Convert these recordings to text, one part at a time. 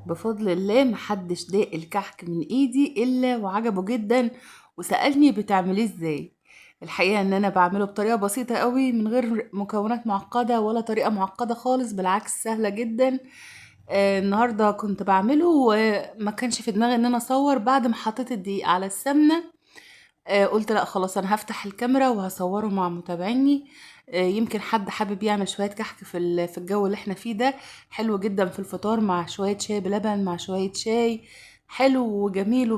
بفضل الله محدش داق الكحك من ايدي الا وعجبه جدا، وسألني بتعمليه ازاي. الحقيقة ان انا بعمله بطريقة بسيطة قوي من غير مكونات معقدة ولا طريقة معقدة خالص، بالعكس سهلة جدا. النهاردة كنت بعمله وما كانش في دماغي ان انا اصور بعد ما حطيت الدقيق على السمنة. قلت لأ خلاص أنا هافتح الكاميرا وهصوره مع متابعيني. يمكن حد حابب يعمل شوية كحك في الجو اللي احنا فيه ده. حلو جدا في الفطار مع شوية شاي بلبن مع شوية شاي. حلو وجميل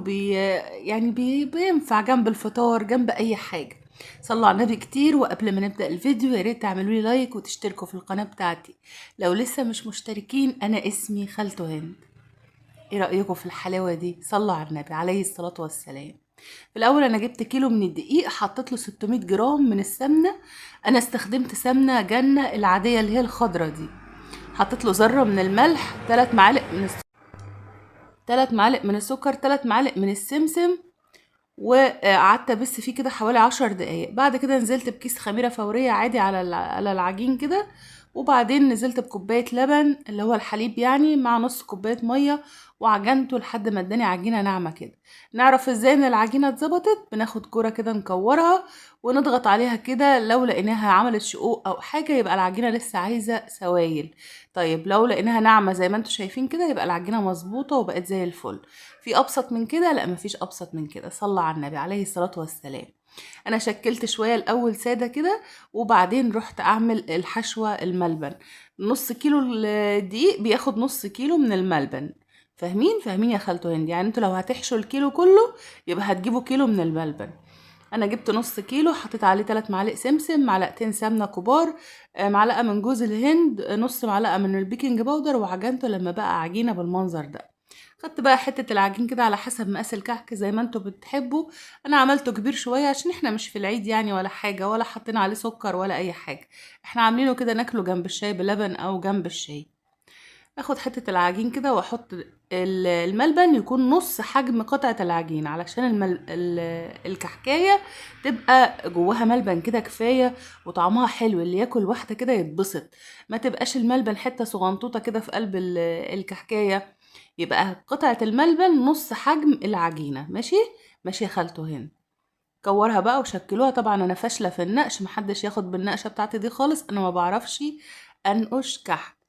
بينفع جنب الفطار جنب أي حاجة. صلوا على النبي كتير، وقبل ما نبدأ الفيديو يا ريت تعملوا لي لايك وتشتركوا في القناة بتاعتي لو لسه مش مشتركين. أنا اسمي خالته هند. ايه رأيكم في الحلاوة دي؟ صلوا على النبي عليه الصلاة والسلام. في الاول انا جبت كيلو من الدقيق، حطيت له 600 جرام من السمنه. انا استخدمت سمنه جنه العاديه اللي هي الخضره دي. حطيت له ذره من الملح، 3 معالق من السكر، 3 معالق من السمسم. وقعدت ابس فيه كده حوالي 10 دقايق. بعد كده نزلت بكيس خميره فوريه عادي على العجين كده. وبعدين نزلت بكوبايه لبن اللي هو الحليب يعني مع نص كوبايه ميه، وعجنته لحد ما اداني عجينه ناعمه كده. نعرف ازاي ان العجينه اتظبطت؟ بناخد كوره كده نكورها ونضغط عليها كده، لو لقيناها عملت شقوق او حاجه يبقى العجينه لسه عايزه سوائل. طيب لو لقيناها ناعمه زي ما انتم شايفين كده يبقى العجينه مظبوطه وبقت زي الفل. في ابسط من كده؟ لا مفيش ابسط من كده. صلى على النبي عليه الصلاة والسلام. انا شكلت شوية الاول سادة كده، وبعدين رحت اعمل الحشوة الملبن. نص كيلو الدقيق بياخد نص كيلو من الملبن. فاهمين يا خالته هند؟ يعني انتوا لو هتحشوا الكيلو كله يبقى هتجيبوا كيلو من الملبن. انا جبت نص كيلو، حطيت عليه 3 معالق سمسم، معلقتين سمنه كبار، معلقه من جوز الهند، نص معلقه من البيكنج باودر، وعجنته لما بقى عجينه بالمنظر ده. خدت بقى حتة العجين كده على حسب مقاس الكعك زي ما انتوا بتحبوا. انا عملته كبير شوية عشان احنا مش في العيد يعني ولا حاجة، ولا حطينا عليه سكر ولا اي حاجة. احنا عاملينه كده ناكله جنب الشاي بلبن او جنب الشاي. اخد حتة العجين كده واحط الملبن يكون نص حجم قطعة العجين علشان الكحكاية تبقى جواها ملبن كده كفاية، وطعمها حلو اللي ياكل واحدة كده يتبسط. ما تبقاش الملبن حتة صغنطوطة كده في قلب الكحكاية. يبقى قطعة الملبن نص حجم العجينة. ماشي ماشي يا خالته هنا. كورها بقى وشكلوها. طبعا انا فاشلة في النقش، محدش ياخد بالنقشة بتاعتي دي خالص، انا ما بعرفش انقش كحك.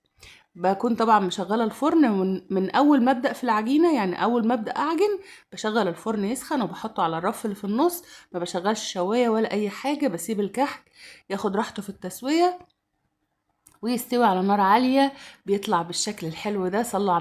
بكون طبعا مشغله الفرن من اول ما ابدا في العجينه، يعني اول ما ابدا اعجن بشغل الفرن يسخن وبحطه على الرف اللي في النص. ما بشغلش شوايه ولا اي حاجه، بسيب الكحك ياخد راحته في التسويه ويستوي على نار عاليه. بيطلع بالشكل الحلو ده. صلوا على